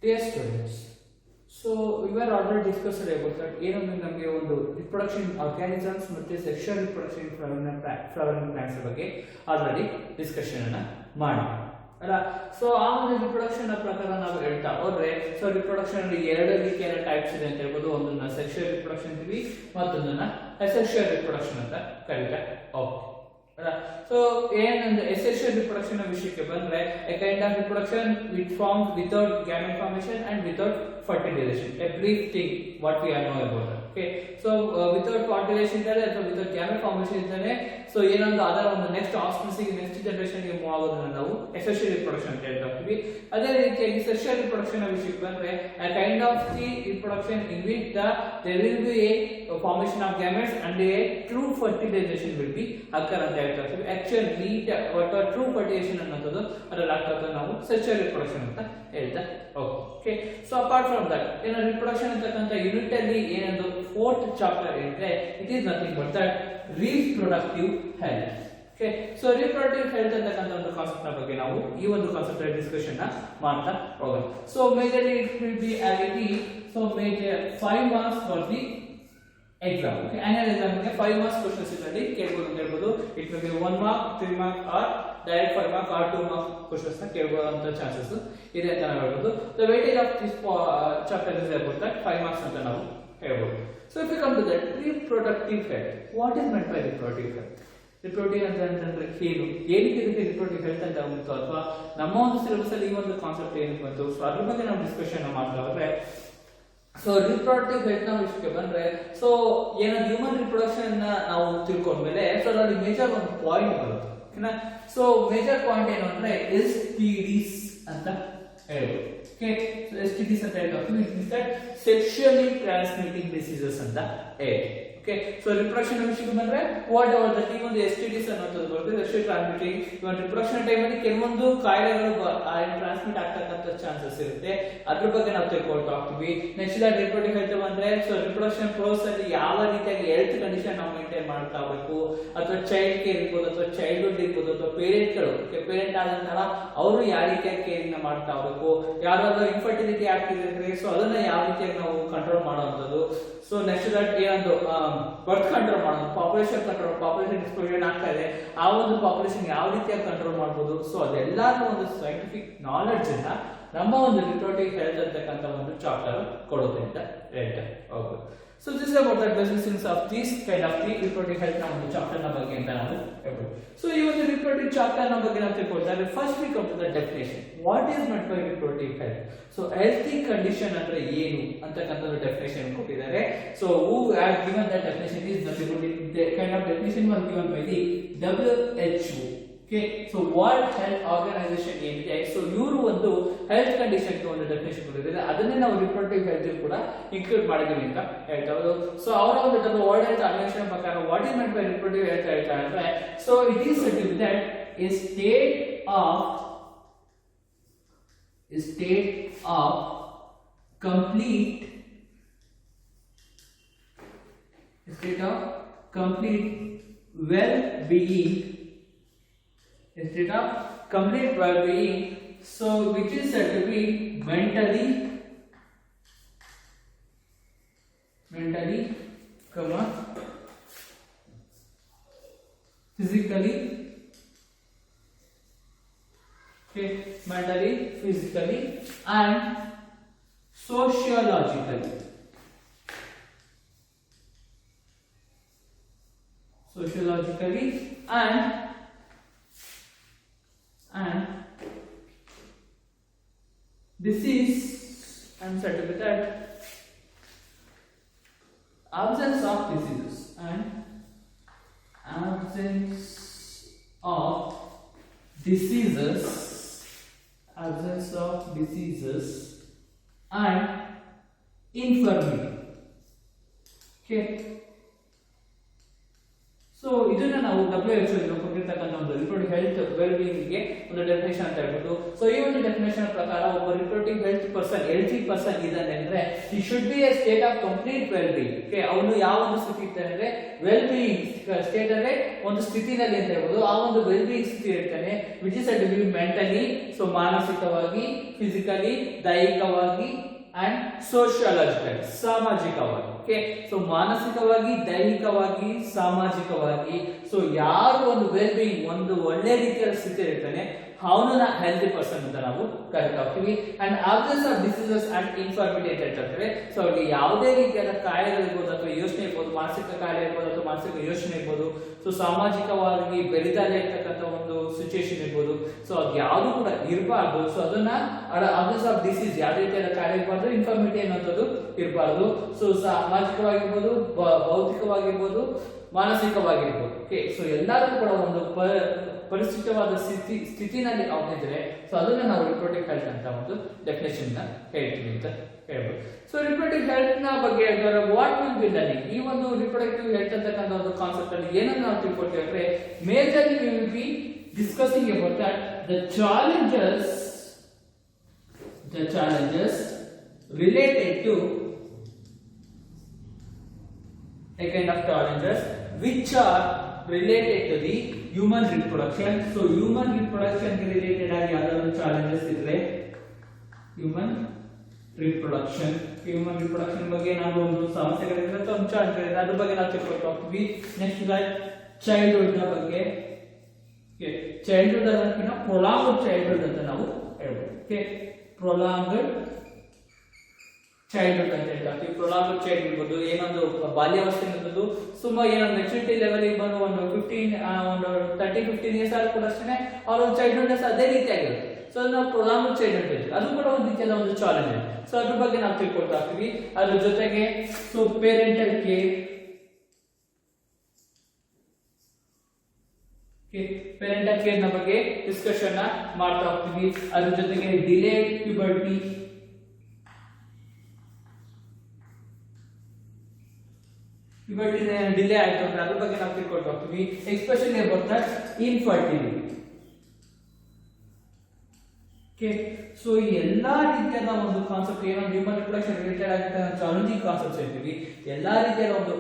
Dear students, so we were already discussed about that ಏನಂದ್ರೆ ನಮಗೆ ಒಂದು ರಿಪ್ರೊಡಕ್ಷನ್ ಆರ್ಗಾನಿಸಮ್ಸ್ ಮತ್ತೆ ಸೆಕ್ಷುವಲ್ ರಿಪ್ರೊಡಕ್ಷನ್ ಫ್ಲವರಿಂಗ್ ಪ್ಲಾಂಟ್ಸ್ ಬಗ್ಗೆ ಆಲ್ರೆಡಿ ಡಿಸ್ಕಷನ್ ಅನ್ನ ಮಾಡಿದ್ವಿ ಅಲ್ಲ. ಸೊ ಆ ಒಂದು ರಿಪ್ರೊಡಕ್ಷನ್ ಪ್ರಕಾರ ನಾವು ಹೇಳ್ತಾ ಹೋದ್ರೆ ಸೊ ರಿಪ್ರೊಡಕ್ಷನ್ ಅಲ್ಲಿ ಎರಡು ರೀತಿಯ ಟೈಪ್ಸ್ ಇದೆ ಅಂತ ಹೇಳ್ಬೋದು. ಒಂದನ್ನ ಸೆಕ್ಷುವಲ್ ರಿಪ್ರೊಡಕ್ಷನ್ ಅಂತೀವಿ, ಮತ್ತೊಂದನ್ನ ಅಸೆಕ್ಷುವಲ್ ರಿಪ್ರೊಡಕ್ಷನ್ ಅಂತ ಕರೀತಾ ಹೋಗ್ತೀವಿ. So ಏನಂದ್ರೆ asexual reproduction ವಿಷಯಕ್ಕೆ ಬಂದ್ರೆ a kind of reproduction which forms without gamete formation and without fertilization. A brief thing what we are know about that. Okay, so without fertilization ಇದ್ದರೆ ಅಥವಾ without gamete formation ಇದ್ದರೆ so ಏನಂದ್ರೆ ಅದರ ಒಂದು next ಆಫ್ಸ್ಪ್ರಿಂಗ್ next generation ಗೆ move ಆಗೋದನ್ನ ನಾವು asexual reproduction ಅಂತ ಹೇಳ್ತಾ ಹೋಗ್ತೀವಿ. ಅದೇ ರೀತಿಯಾಗಿ sexual reproduction ವಿಷಯಕ್ಕೆ ಬಂದ್ರೆ a kind of the reproduction in which there will be a formation of gametes and a true fertilization will be occur ಅಂತ ಹೇಳ್ತಾ ಹೋಗ್ತೀವಿ. ಆಕ್ಚುಯಲ್ ನೀಟ್ ಅಥವಾ ಟ್ರೂ ಫರ್ಟಿಲೈಸೇಷನ್ ಅನ್ನೋದು ಅದರಲ್ಲಿ ಆಗ್ತದೆ ನಾವು ಸೆಕ್ಷುವಲ್ ರಿಪ್ರೊಡಕ್ಷನ್ ಅಂತ ಹೇಳ್ತಾ okay. So apart from that ಏನೋ ರಿಪ್ರೊಡಕ್ಷನ್ ಅಂತಕ್ಕಂಥ ಯೂನಿಟ್ ಅಲ್ಲಿ ಏನೊಂದು ಫೋರ್ತ್ ಚಾಪ್ಟರ್ ಏನಿದೆ it is nothing but that reproductive health. Okay, so reproductive health ಅಂತಕ್ಕಂಥ ಒಂದು ಕಾನ್ಸೆಪ್ಟ್ ನ ಬಗ್ಗೆ ನಾವು ಈ ಒಂದು ಕಾನ್ಸೆಪ್ಟ್ ಡಿಸ್ಕಷನ್ ನ ಮಾಡ್ತಾ ಹೋಗೋಣ. So majorly it will B already so major 5 marks for the exam. Okay, annual exam ಗೆ 5 marks questions ಇದರಲ್ಲಿ ಕೇಳಬಹುದು ಅಂತ ಹೇಳ್ಬೋದು. It may be 1 mark, 3 mark or direct 5 mark or 2 mark questions ನ ಕೇಳಬಹುದು ಚಾನ್ಸಸ್ ಇದೆ ಅಂತ ನಾವು ಹೇಳ್ಬೋದು. The weightage of this chapter is about that 5 marks ಅಂತ ನಾವು ಹೇಳ್ಬೋದು. So if we come to that reproductive health, what is meant by reproductive health? Reproductive ಅಂತಂದ್ರೆ ಏನು, ಏನಕ್ಕೆ ಇದಕ್ಕೆ ರಿಪ್ರೊಡಕ್ಟಿವ್ ಹೆಲ್ತ್ ಅಂತ ಬಂತು ಅಥವಾ ನಮ್ಮ ಒಂದು ಸಿಲೆಬಸ್ ಅಲ್ಲಿ ಈ ಒಂದು ಕಾನ್ಸೆಪ್ಟ್ ಏನಕ್ಕೆ ಬಂತು, ಸೊ ಅದ್ರ ಬಗ್ಗೆ ನಾವು ಡಿಸ್ಕಷನ್ ಮಾಡ್ತಾ ಹೋದ್ರೆ ಸೊ ರಿಪ್ರೊಡಕ್ಟಿವ್ ಹೆಲ್ತ್ ನ ವಿಷಯಕ್ಕೆ ಬಂದ್ರೆ ಸೊ ಏನೋ ಹ್ಯೂಮನ್ ರಿಪ್ರೊಡಕ್ಷನ್ ನಾವು ತಿಳ್ಕೊಂಡ್ಮೇಲೆ ಸೊ ಅದರಲ್ಲಿ ಮೇಜರ್ ಒಂದು ಪಾಯಿಂಟ್ ಬರುತ್ತೆ. ಓಕೆನಾ, ಸೊ ಮೇಜರ್ ಪಾಯಿಂಟ್ ಏನು ಅಂದ್ರೆ STDs ಅಂತ ಹೇಳ್ಬೋದು. ಓಕೆ, ಸೊ STDs ಅಂತ ಹೇಳ್ತಾರೆ ಸೆಕ್ಷುಯಲಿ ಟ್ರಾನ್ಸ್ಮಿಟಿಂಗ್ ಡಿಸೀಸಸ್ ಅಂತ ಹೇಳಿ. ಓಕೆ, ಸೊ ರಿಪ್ರೊಡಕ್ಷನ್ ವಿಷಯಕ್ಕೆ ಬಂದ್ರೆ ವಾಟ್ ಎವರ್ ದಟ್ ಈ ಒಂದು STDs ಅನ್ನೋದು ಬರುತ್ತೆ, ಸೆಕ್ಷುಯಲ್ ಟ್ರಾನ್ಸ್ಮಿಟಿಂಗ್. ಇವನ್ ರಿಪ್ರೊಡಕ್ಷನ್ ಟೈಮ್ ಅಲ್ಲಿ ಕೆಲವೊಂದು ಕಾಯಿಲೆಗಳು ಟ್ರಾನ್ಸ್ಮಿಟ್ ಆಗ್ತಕ್ಕಂಥ ಚಾನ್ಸಸ್ ಇರುತ್ತೆ, ಅದ್ರ ಬಗ್ಗೆ ನಾವು ತಿಳ್ಕೊಳ್ತಾ ಹೋಗ್ತೀವಿ. ನೆಕ್ಸ್ಟ್ ರಿಪ್ರೊಡಕ್ಟಿವ್ ಹೆಲ್ತ್ ಬಂದ್ರೆ ಸೊ ರಿಪ್ರೊಡಕ್ಷನ್ ಪ್ರೋಸೆಸ್ ಅಲ್ಲಿ ಯಾವ ರೀತಿಯಾಗಿ ಹೆಲ್ತ್ ಕಂಡೀಷನ್ ನಾವು ಮೇಂಟೈನ್ ಮಾಡ್ತಾ ಹೋಗ್ಬೇಕು, ಅಥವಾ ಚೈಲ್ಡ್ ಕೇರ್ ಇರ್ಬೋದು ಅಥವಾ ಚೈಲ್ಡ್ಹುಡ್ ಇರ್ಬೋದು ಅಥವಾ ಪೇರೆಂಟ್ಗಳು ಪೇರೆಂಟ್ ಆದಂತಹ ಅವರು ಯಾವ ರೀತಿಯಾಗಿ ಕೇರಿಂಗ್ ಮಾಡ್ತಾ ಹೋಗ್ಬೇಕು, ಯಾರಾದ್ರೂ ಇನ್ಫರ್ಟಿಲಿಟಿ ಆಗ್ತಿದ್ರೆ ಸೊ ಅದನ್ನ ಯಾವ ರೀತಿಯಾಗಿ ನಾವು ಕಂಟ್ರೋಲ್ ಮಾಡುವಂಥದ್ದು. ಸೊ ನೆಕ್ಸ್ಟ್ ದಟ್ ಏನೊಂದು ಬರ್ತ್ ಕಂಟ್ರೋಲ್ ಮಾಡೋದು, ಪಾಪ್ಯುಲೇಷನ್ ಕಂಟ್ರೋಲ್, ಪಾಪ್ಯುಲೇಷನ್ ಎಕ್ಸ್ಪ್ಲೋಷನ್ ಆಗ್ತಾ ಇದೆ, ಆ ಒಂದು ಪಾಪ್ಯುಲೇಷನ್ ಯಾವ ರೀತಿಯಾಗಿ ಕಂಟ್ರೋಲ್ ಮಾಡಬಹುದು. ಸೊ ಅದೆಲ್ಲರೂ ಒಂದು ಸೈಂಟಿಫಿಕ್ ನಾಲೆಡ್ಜ್ ಅನ್ನ ನಮ್ಮ ಒಂದು ರಿಪ್ರೊಡಕ್ಟಿವ್ ಹೆಲ್ತ್ ಅಂತಕ್ಕಂಥ ಒಂದು ಚಾಪ್ಟರ್ ಕೊಡುತ್ತೆ ಅಂತ ಹೇಳ್ತಾರೆ. Okay, so this is about the basics of this kind of the reproductive health ನ ಒಂದು ಚಾಪ್ಟರ್ ನ ಬಗ್ಗೆ ಅಂತ ನಾವು ಹೇಳ್ಬೋದು. ಸೊ ಈ ಒಂದು ರಿಪ್ರೊಡಕ್ಟಿವ್ ಚಾಪ್ಟರ್ ನ ಬಗ್ಗೆ ನಾವು ತಿಳ್ಕೊಳ್ತಾರೆ. First we come to the definition, what is meant by reproductive health. So healthy condition ಅಂದ್ರೆ ಏನು ಅಂತಕ್ಕಂಥ ಡೆಫಿನೇಷನ್ ಕೊಟ್ಟಿದ್ದಾರೆ. So who have given that definition is nothing but the kind of definition was given by the WHO. Okay, so world health organisation ಏನಿದೆ so ಇವರು ಒಂದು health condition ಗೆ ಒಂದು definition ಕೊಟ್ಟಿದ್ದಾರೆ, ಅದನ್ನೇ ನಾವು ರಿಪ್ರೊಡಕ್ಟಿವ್ ಹೆಲ್ತ್ ಕೂಡ ಇನ್ಕ್ಲೂಡ್ ಮಾಡಿದೀವಿ ಅಂತ ಹೇಳ್ತಾರೆ. ಸೊ ಅವರ ಒಂದು ವರ್ಲ್ಡ್ ಹೆಲ್ತ್ ಆರ್ಗನೈಸೇಷನ್ ಪ್ರಕಾರ what is meant by reproductive health ಹೇಳ್ತಾರೆ ಅಂದ್ರೆ so it is said that a state of complete well-being, so which is said to be mentally, physically, okay, mentally, physically and sociologically. And disease and certificate absence of diseases and absence of diseases and infirmity. Okay, so ಇದನ್ನ ನಾವು WHO ಇಂದ ಕೊಟ್ಟಿರ್ತಕ್ಕಂಥ ಒಂದು reproductive health well being ಗೆ ಒಂದು definition ಅಂತ ಹೇಳ್ಬೋದು. So ಈ ಒಂದು ಡೆಫಿನೇಷನ್ ಪ್ರಕಾರ ಒಬ್ಬ ರಿಪ್ರೊಡಕ್ಟಿವ್ ಹೆಲ್ತ್ ಪರ್ಸನ್ ಇದ್ದಾನೆ ಅಂದ್ರೆ ಈ should be A state of complete well being. Okay, ಅವನು ಯಾವ ಒಂದು ಸ್ಥಿತಿ ಇರ್ತಾನೆ ಅಂದ್ರೆ ವೆಲ್ ಬೀಯಿಂಗ್ ಸ್ಟೇಟ್ ಅಂದ್ರೆ ಒಂದು ಸ್ಥಿತಿನಲ್ಲಿ ಅಂತ ಹೇಳ್ಬೋದು. ಆ ಒಂದು ವೆಲ್ ಬೀಯಿಂಗ್ ಸ್ಥಿತಿ ಇರ್ತಾನೆ which is at B mentally, so ಮಾನಸಿಕವಾಗಿ, ಫಿಸಿಕಲಿ ದೈಹಿಕವಾಗಿ ಅಂಡ್ ಸೋಶಿಯಾಲಜಿಕಲ್ ಸಾಮಾಜಿಕವಾಗಿ. ಓಕೆ, ಸೊ ಮಾನಸಿಕವಾಗಿ, ದೈಹಿಕವಾಗಿ, ಸಾಮಾಜಿಕವಾಗಿ, ಸೊ ಯಾರು ಒಂದು ವೆಲ್ ಬೀಯಿಂಗ್ ಒಂದು ಒಳ್ಳೆ ರೀತಿಯ ಸ್ಥಿತಿ ಇರ್ತಾನೆ ಅವನನ್ನ ಹೆಲ್ದಿ ಪರ್ಸನ್ ಅಂತ ನಾವು ಕರಿತಾ ಹೋಗ್ತೀವಿ. And absence of diseases and infirmity ಅಂತ ಹೇಳ್ತಾರೆ. ಸೊ ಅಲ್ಲಿ ಯಾವುದೇ ರೀತಿಯಾದ ಕಾಯಿಲೆಗಳಿರ್ಬೋದು ಅಥವಾ ಯೋಚನೆ ಇರ್ಬೋದು, ಮಾನಸಿಕ ಕಾಯಿಲೆ ಇರ್ಬೋದು ಅಥವಾ ಮಾನಸಿಕ ಯೋಚನೆ ಇರ್ಬೋದು, ಸೊ ಸಾಮಾಜಿಕವಾಗಿ ಬೆಳೆದಲ್ಲೇ ಇರ್ತಕ್ಕಂಥ ಒಂದು ಸಿಚುಯೇಷನ್ ಇರ್ಬೋದು, ಸೊ ಅದು ಯಾವುದು ಕೂಡ ಇರಬಾರ್ದು. ಸೊ ಅದನ್ನ ಆಬ್ಸೆನ್ಸ್ ಆಫ್ ಡಿಸೀಸ್ ಯಾವ ರೀತಿಯಾದ ಕಾಯಿಲೆ ಇರಬಾರ್ದು, ಇನ್ಫಾರ್ಮಿಟಿ ಅನ್ನೋದು ಇರಬಾರ್ದು. ಸೊ ಸಾಮಾಜಿಕವಾಗಿರ್ಬೋದು, ಭೌತಿಕವಾಗಿರ್ಬೋದು, ಮಾನಸಿಕವಾಗಿರ್ಬೋದು. ಓಕೆ, ಸೊ ಎಲ್ಲರೂ ಕೂಡ ಒಂದು ಪರಿಸ್ಥಿತವಾದ ಸ್ಥಿತಿನಲ್ಲಿ ಅವನಿದ್ರೆ ಸೊ ಅದನ್ನ ನಾವು ರಿಪ್ರೊಡಕ್ಟಿವ್ ಹೆಲ್ತ್ ಅಂತ ಒಂದು ಡೆಫಿನೇಷನ್ ನ ಹೇಳ್ತೀವಿ ಅಂತ ಹೇಳ್ಬೋದು. ಸೊ ರಿಪ್ರೊಡಕ್ಟಿವ್ ಹೆಲ್ತ್ ನ ಬಗ್ಗೆ ಹೇಳಿದ್ರೆ ವಾಟ್ ವಿಲ್ ಬಿ ಲರ್ನಿಂಗ್, ಈ ಒಂದು ರಿಪ್ರೊಡಕ್ಟಿವ್ ಹೆಲ್ತ್ ಅಂತಕ್ಕಂಥ ಒಂದು ಕಾನ್ಸೆಪ್ಟ್ ಅಲ್ಲಿ ಏನನ್ನ ನಾವು ತಿಳ್ಕೊಳ್ತೀವಿ ಅಂದ್ರೆ majorly we will be discussing about that the challenges related to a kind of challenges which are related to the human reproduction. So human reproduction ಗೆ related ಆಗಿ ಯಾವ್ದಾದ್ರು challenges ಇದ್ರೆ human reproduction ಬಗ್ಗೆ ನಾವು ಒಂದು ಸಮಸ್ಯೆಗಳಿದ್ರೆ ಅಥವಾ ಒಂದು ಚಾಲೆಂಜ್ ಅದ್ರ ಬಗ್ಗೆ ನಾವು ತಿಳ್ಕೊಳ್ತಾ ಹೋಗ್ತೀವಿ. ನೆಕ್ಸ್ಟ್ ಚೈಲ್ಡ್ಹುಡ್ ನ ಬಗ್ಗೆ, ಚೈಲ್ಡ್ಹುಡ್ ಅನ್ನೋದಕ್ಕಿಂತ ಪ್ರೊಲಾಂಗ್ಡ್ ಚೈಲ್ಡ್ಹುಡ್ ಅಂತ ನಾವು ಹೇಳ್ಬೋದು. ಓಕೆ, ಪ್ರೊಲಾಂಗ್ಡ್ ಚೈಲ್ಡ್ಹುಡ್ ಅಂತ ಹೇಳ್ತೀವಿ. ಪ್ರೊಲಾಂಗ್ಡ್ ಚೈಲ್ಡ್ ಇರ್ಬೋದು, ಏನೊಂದು ಬಾಲ್ಯಾವಸ್ಥೆ ಅನ್ನೋದು ಸುಮಾರು ಏನೊಂದು ಮೆಚುರಿಟಿ ಲೆವೆಲ್ ಬಂದು ಒಂದು 13-15 ಇಯರ್ಸ್ ಆದ್ರೂ ಕೂಡ ಅಷ್ಟೇ ಅವ್ರ ಚೈಲ್ಡ್ಹುಡ್ ಅದೇ ರೀತಿ ಆಗಿರುತ್ತೆ. ಸೊ ನಾವು ಪ್ರೊಲಾಂಗ್ಡ್ ಚೈಲ್ಡ್ಹುಡ್ ಹೇಳ್ತೀವಿ, ಅದು ಕೂಡ ಒಂದು ರೀತಿಯಾದ ಒಂದು ಚಾಲೆಂಜ್ ಇದೆ. ಸೊ ಅದ್ರ ಬಗ್ಗೆ ನಾವು ತಿಳ್ಕೊಳ್ತಾ ಹೋಗ್ತೀವಿ. ಅದ್ರ ಜೊತೆಗೆ so parental care, parental care ನ ಬಗ್ಗೆ ಡಿಸ್ಕಷನ್ ಮಾಡ್ತಾ ಹೋಗ್ತೀವಿ. ಅದ್ರ ಜೊತೆಗೆ ಡಿಲೇಡ್ ಪ್ಯೂಬರ್ಟಿ, ಡಿಲೇ ಆಯ್ತು ಅಂದ್ರೆ ಅದ್ರ ಬಗ್ಗೆ ನಾವು ತಿಳ್ಕೊಳ್ತಾ ಹೋಗ್ತೀವಿ. Especially about that infertility. Okay, so ಈ ಎಲ್ಲಾ ರೀತಿಯಾದ ಒಂದು ಕಾನ್ಸೆಪ್ಟ್ ಏನೋ ಹ್ಯೂಮನ್ ರಿಪ್ರೊಡಕ್ಷನ್ ರಿಲೇಟೆಡ್ ಆಗಿದ್ದ ಚಾಲೆಂಜಿಂಗ್ ಕಾನ್ಸೆಪ್ಟ್ಸ್ ಹೇಳ್ತೀವಿ. ಎಲ್ಲಾ ರೀತಿಯಾದ ಒಂದು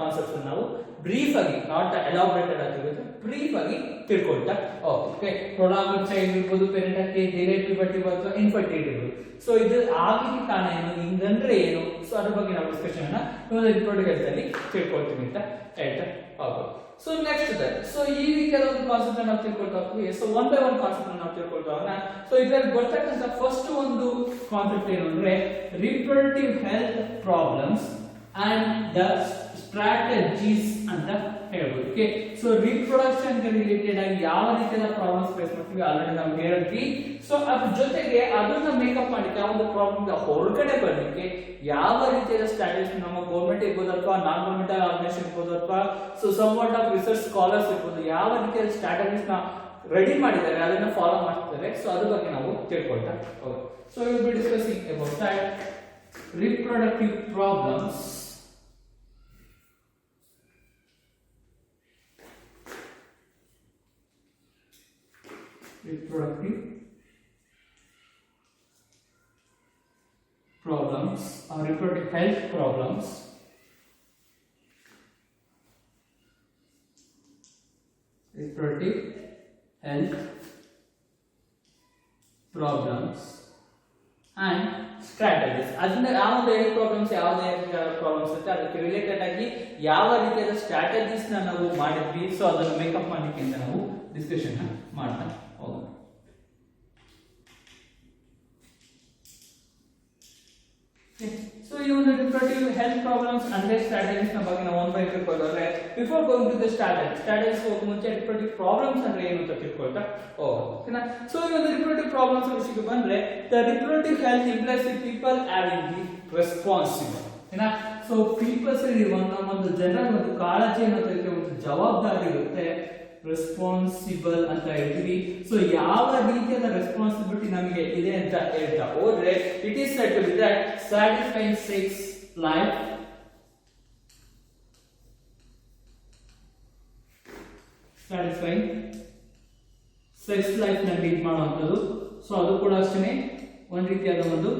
ಕಾನ್ಸೆಪ್ಟ್ಸ್ ನಾವು ಬ್ರೀಫ್ ಆಗಿ, ನಾಟ್ ಎಲಾಬರೇಟೆಡ್ ಆಗಿರುತ್ತೆ, ಬ್ರೀಫ್ ಆಗಿ ತಿಳ್ಕೊಳ್ತಾ ಓಕೆ. ಪ್ರೊಲಾಂಗ್ಡ್ ಚೈಲ್ಡ್ ಇರ್ಬೋದು, ಪೇರೆಂಟಲ್ ಕೇರ್, ಡಿಲೇಡ್ ಪ್ಯೂಬರ್ಟಿ ಅಥವಾ ಇನ್ಫರ್ಟಿಲಿಟಿ ಇರ್ಬೋದು. ಸೊ ಇದು ಆಗಿದ್ದ ಕಾರಣ ಏನು, ಹಿಂಗಂದ್ರೆ ಏನು, ಸೊ ಅದ್ರ ಬಗ್ಗೆ ನಾವು ಡಿಸ್ಕಷನ್ ಅನ್ನ ರಿಪೋರ್ಟ್ ಅಲ್ಲಿ ತಿಳ್ಕೊಳ್ತೀವಿ ಅಂತ ಹೇಳ್ತಾ ಹೋಗ್ಬೋದು. ಸೊ ನೆಕ್ಸ್ಟ್ ಸೊ ಈ ರೀತಿಯಾದ ಒಂದು ಕಾನ್ಸೆಪ್ಟ್ ನಾವು ತಿಳ್ಕೊಳ್ತಾ ಹೋಗ್ತೀವಿ. So one by one concept ನಾವು ತಿಳ್ಕೊಳ್ತಾ ಹೋಗೋಣ. ಸೊ ಇದರಲ್ಲಿ ಬರ್ತಕ್ಕಂಥ ಫಸ್ಟ್ ಒಂದು ಕಾನ್ಸೆಪ್ಟ್ ಏನು ಅಂದ್ರೆ reproductive health problems and the strategies ಅಂತ ಹೇಳ್ಬೋದು. ಓಕೆ, ಸೊ ರಿಪ್ರೊಡಕ್ಷನ್ ರಿಲೇಟೆಡ್ ಆಗಿ ಯಾವ ರೀತಿಯ ಪ್ರಾಬ್ಲಮ್ಸ್ ಫೇಸ್ ಮಾಡ್ತೀವಿ ಆಲ್ರೆಡಿ ನಾವು ಹೇಳ್ತೀವಿ. ಸೊ ಅದ್ರ ಜೊತೆಗೆ ಅದನ್ನ ಮೇಕಪ್ ಮಾಡಲಿಕ್ಕೆ ಆ ಒಂದು ಪ್ರಾಬ್ಲಮ್ ಹೊರಗಡೆ ಬರಲಿಕ್ಕೆ ಯಾವ ರೀತಿಯ ಸ್ಟ್ರಾಟಜಿ ನಮ್ಮ ಗೌರ್ಮೆಂಟ್ ಇರ್ಬೋದು ಅಥವಾ ನಾನ್ ಗೌರ್ಮೆಂಟಲ್ ಆರ್ಗನೈಸೇಷನ್ ಇರ್ಬೋದು ಅಥವಾ so somewhat of research scholars ಇರ್ಬೋದು, ಯಾವ ರೀತಿಯ ಸ್ಟ್ರಾಟಜೀಸ್ ನ ರೆಡಿ ಮಾಡಿದ್ದಾರೆ ಅದನ್ನ ಫಾಲೋ ಮಾಡ್ತಿದ್ದಾರೆ. ಸೊ ಅದ್ರ ಬಗ್ಗೆ ನಾವು ತಿಳ್ಕೊಳ್ತಾ ಹೋಗೋಣ. So will be discussing about that reproductive problems or reproductive health problems and strategies. ಅದನ್ನ ಯಾವ್ದು ಪ್ರಾಬ್ಲಮ್ಸ್ ಇರುತ್ತೆ ಅದಕ್ಕೆ ರಿಲೇಟೆಡ್ ಆಗಿ ಯಾವ ರೀತಿಯಾದ ಸ್ಟ್ರಾಟಜೀಸ್ ನಾವು ಮಾಡಿದ್ವಿ, ಸೊ ಅದನ್ನು ಮೇಕಪ್ ಮಾಡಲಿಕ್ಕೆ ಅಂತ ನಾವು ಡಿಸ್ಕಷನ್ ಮಾಡ್ತಾ ಹೋಗೋಣ. ಸೊ ಈ ಒಂದು reproductive health problems and strategies ನ ಬಗ್ಗೆ ನಾವು ಒಂದು ತಿಳ್ಕೊಳ್ಳೋದ್ರೆ before going to the strategies ಹೋಗೋ ಮುಂಚೆ ರಿಪ್ರೊಡಕ್ಟಿವ್ ಪ್ರಾಬ್ಲಮ್ಸ್ ಅಂದ್ರೆ ಏನು ಅಂತ ತಿಳ್ಕೊಳ್ತಾ ಓಕೆನಾ. ಸೊ ಈ ಒಂದು ರಿಪ್ರೊಡಕ್ಟಿವ್ ಪ್ರಾಬ್ಲಮ್ಸ್ ವಿಷಯಕ್ಕೆ ಬಂದ್ರೆ the reproductive health implies the people having the responsible ಏನಾ. ಸೊ ಪೀಪಲ್ಸ್ ಒಂದು ಜನರ ಒಂದು ಕಾಳಜಿ ಅನ್ನೋದಕ್ಕೆ ಒಂದು ಜವಾಬ್ದಾರಿ ಇರುತ್ತೆ, ರೆಸ್ಪಾನ್ಸಿಬಲ್ ಅಂತ ಹೇಳ್ತೀವಿ. ಸೊ ಯಾವ ರೀತಿಯಾದ ರೆಸ್ಪಾನ್ಸಿಬಿಲಿಟಿ ನಮಗೆ ಇದೆ ಅಂತ ಹೇಳ್ತಾ ಹೋದ್ರೆ it is said to be that satisfying sex life satisfying sex life ನ ಲೀಡ್ ಮಾಡುವಂಥದ್ದು. ಸೊ ಅದು ಕೂಡ ಅಷ್ಟೇ ಒಂದು ರೀತಿಯಾದ ಒಂದು